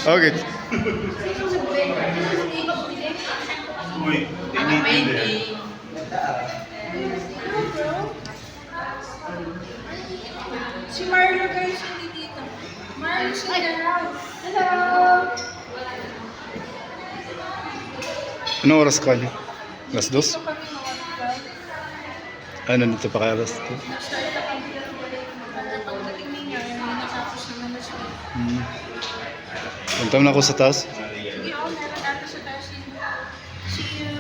Okay. Uy, Si Marlo guys, hindi dito. Marlo's in the house. Hello! Anong oras ka niyo? Alas 2? Dito kami mga Ay, nandito pa kayo alas 2? nag-start na kami. Para pagdating niya, natapos naman na siya. Punta na ako sa taas. Sige, meron ata sa taas yun. See you!